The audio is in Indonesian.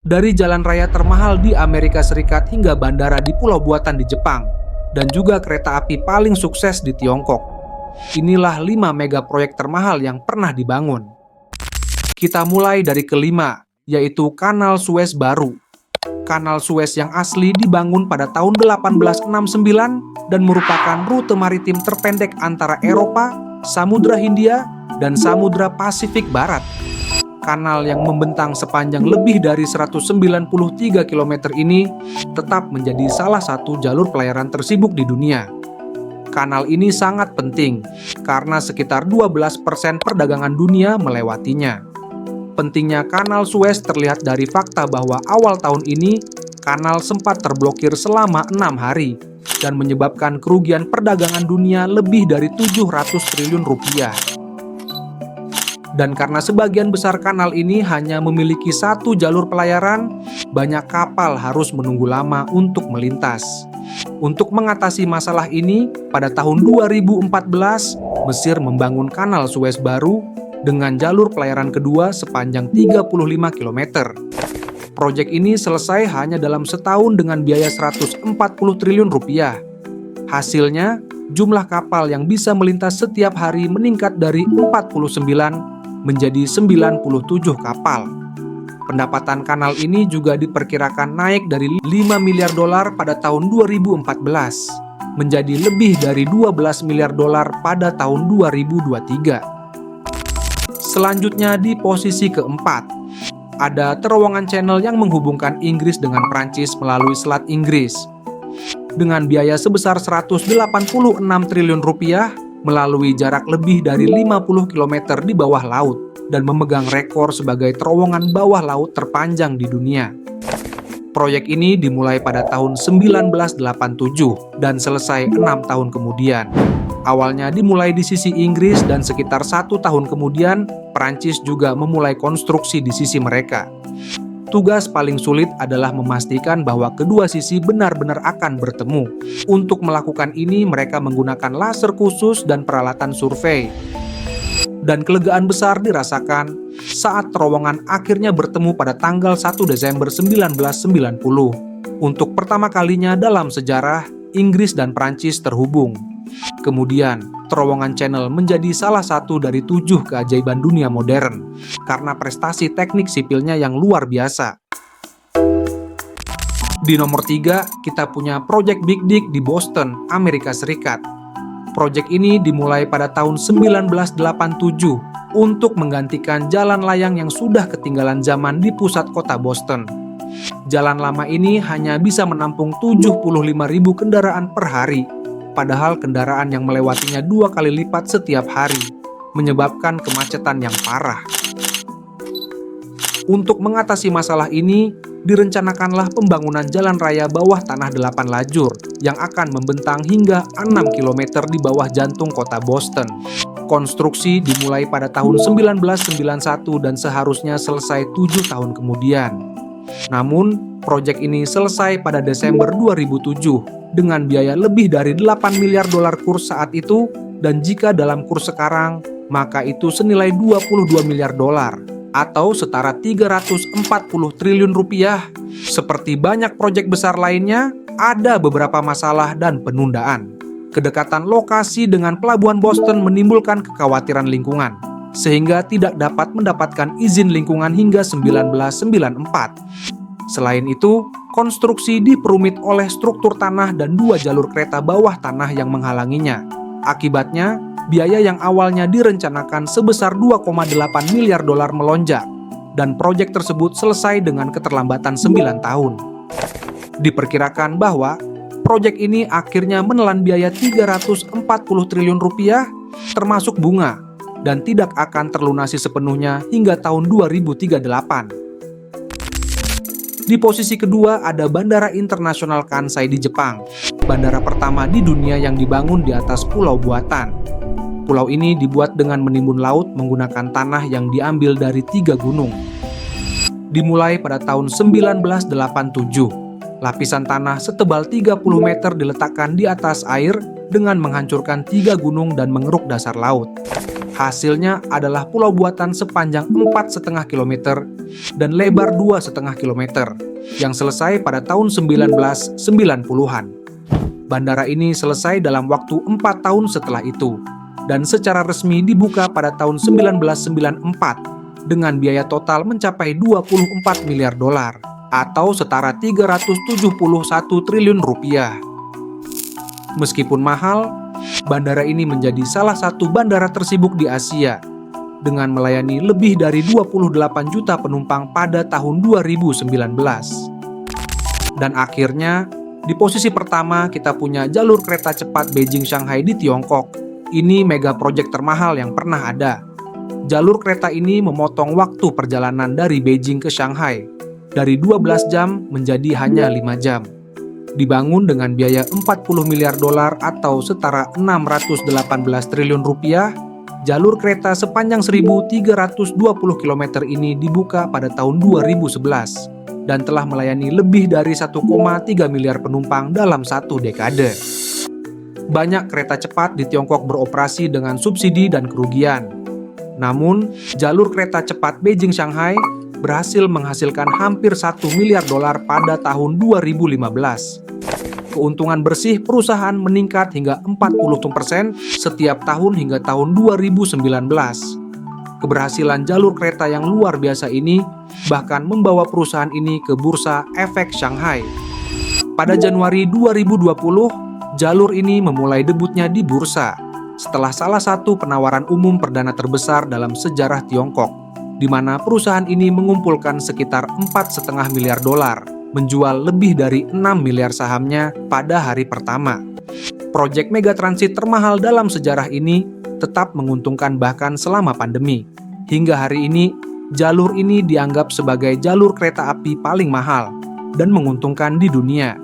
Dari jalan raya termahal di Amerika Serikat hingga bandara di pulau buatan di Jepang, dan juga kereta api paling sukses di Tiongkok. Inilah 5 mega proyek termahal yang pernah dibangun. Kita mulai dari kelima, yaitu Kanal Suez Baru. Kanal Suez yang asli dibangun pada tahun 1869 dan merupakan rute maritim terpendek antara Eropa, Samudra Hindia, dan Samudra Pasifik Barat. Kanal yang membentang sepanjang lebih dari 193 km ini tetap menjadi salah satu jalur pelayaran tersibuk di dunia. Kanal ini sangat penting karena sekitar 12% perdagangan dunia melewatinya. Pentingnya Kanal Suez terlihat dari fakta bahwa awal tahun ini kanal sempat terblokir selama 6 hari dan menyebabkan kerugian perdagangan dunia lebih dari 700 triliun rupiah. Dan karena sebagian besar kanal ini hanya memiliki satu jalur pelayaran, banyak kapal harus menunggu lama untuk melintas. Untuk mengatasi masalah ini, pada tahun 2014, Mesir membangun Kanal Suez Baru dengan jalur pelayaran kedua sepanjang 35 km. Proyek ini selesai hanya dalam setahun dengan biaya 140 triliun rupiah. Hasilnya, jumlah kapal yang bisa melintas setiap hari meningkat dari 49 menjadi 97 kapal. Pendapatan kanal ini juga diperkirakan naik dari 5 miliar dolar pada tahun 2014 menjadi lebih dari 12 miliar dolar pada tahun 2023. Selanjutnya di posisi keempat, ada terowongan channel yang menghubungkan Inggris dengan Prancis melalui Selat Inggris. Dengan biaya sebesar 186 triliun rupiah, melalui jarak lebih dari 50 km di bawah laut dan memegang rekor sebagai terowongan bawah laut terpanjang di dunia. Proyek ini dimulai pada tahun 1987 dan selesai 6 tahun kemudian. Awalnya dimulai di sisi Inggris dan sekitar 1 tahun kemudian, Prancis juga memulai konstruksi di sisi mereka. Tugas paling sulit adalah memastikan bahwa kedua sisi benar-benar akan bertemu. Untuk melakukan ini, mereka menggunakan laser khusus dan peralatan survei. Dan kelegaan besar dirasakan saat terowongan akhirnya bertemu pada tanggal 1 Desember 1990. Untuk pertama kalinya dalam sejarah, Inggris dan Prancis terhubung. Kemudian, terowongan channel menjadi salah satu dari 7 keajaiban dunia modern karena prestasi teknik sipilnya yang luar biasa. Di nomor 3, kita punya proyek Big Dig di Boston, Amerika Serikat. Proyek ini dimulai pada tahun 1987 untuk menggantikan jalan layang yang sudah ketinggalan zaman di pusat kota Boston. Jalan lama ini hanya bisa menampung 75.000 kendaraan per hari. Padahal kendaraan yang melewatinya 2 kali lipat setiap hari, menyebabkan kemacetan yang parah. Untuk mengatasi masalah ini, direncanakanlah pembangunan jalan raya bawah tanah 8 lajur yang akan membentang hingga 6 km di bawah jantung kota Boston. Konstruksi dimulai pada tahun 1991 dan seharusnya selesai 7 tahun kemudian. Namun, proyek ini selesai pada Desember 2007 dengan biaya lebih dari 8 miliar dolar kurs saat itu, dan jika dalam kurs sekarang, maka itu senilai 22 miliar dolar atau setara 340 triliun rupiah. Seperti banyak proyek besar lainnya, ada beberapa masalah dan penundaan. Kedekatan lokasi dengan pelabuhan Boston menimbulkan kekhawatiran lingkungan, sehingga tidak dapat mendapatkan izin lingkungan hingga 1994. Selain itu, konstruksi diperumit oleh struktur tanah dan 2 jalur kereta bawah tanah yang menghalanginya. Akibatnya, biaya yang awalnya direncanakan sebesar 2,8 miliar dolar melonjak, dan proyek tersebut selesai dengan keterlambatan 9 tahun. Diperkirakan bahwa proyek ini akhirnya menelan biaya 340 triliun rupiah, termasuk bunga, dan tidak akan terlunasi sepenuhnya hingga tahun 2038. Di posisi kedua ada Bandara Internasional Kansai di Jepang, bandara pertama di dunia yang dibangun di atas pulau buatan. Pulau ini dibuat dengan menimbun laut menggunakan tanah yang diambil dari 3 gunung. Dimulai pada tahun 1987, lapisan tanah setebal 30 meter diletakkan di atas air dengan menghancurkan 3 gunung dan mengeruk dasar laut. Hasilnya adalah pulau buatan sepanjang 4,5 km dan lebar 2,5 km yang selesai pada tahun 1990-an. Bandara ini selesai dalam waktu 4 tahun setelah itu dan secara resmi dibuka pada tahun 1994 dengan biaya total mencapai 24 miliar dolar atau setara 371 triliun rupiah. Meskipun mahal, bandara ini menjadi salah satu bandara tersibuk di Asia dengan melayani lebih dari 28 juta penumpang pada tahun 2019. Dan akhirnya, di posisi pertama kita punya jalur kereta cepat Beijing-Shanghai di Tiongkok. Ini mega proyek termahal yang pernah ada. Jalur kereta ini memotong waktu perjalanan dari Beijing ke Shanghai dari 12 jam menjadi hanya 5 jam. Dibangun dengan biaya 40 miliar dolar atau setara 618 triliun rupiah, jalur kereta sepanjang 1.320 km ini dibuka pada tahun 2011 dan telah melayani lebih dari 1,3 miliar penumpang dalam satu dekade. Banyak kereta cepat di Tiongkok beroperasi dengan subsidi dan kerugian. Namun, jalur kereta cepat Beijing-Shanghai berhasil menghasilkan hampir 1 miliar dolar pada tahun 2015. Keuntungan bersih perusahaan meningkat hingga 40% setiap tahun hingga tahun 2019. Keberhasilan jalur kereta yang luar biasa ini bahkan membawa perusahaan ini ke Bursa Efek Shanghai. Pada Januari 2020, jalur ini memulai debutnya di bursa setelah salah satu penawaran umum perdana terbesar dalam sejarah Tiongkok, di mana perusahaan ini mengumpulkan sekitar 4,5 miliar dolar, menjual lebih dari 6 miliar sahamnya pada hari pertama. Proyek mega transit termahal dalam sejarah ini tetap menguntungkan bahkan selama pandemi. Hingga hari ini, jalur ini dianggap sebagai jalur kereta api paling mahal dan menguntungkan di dunia.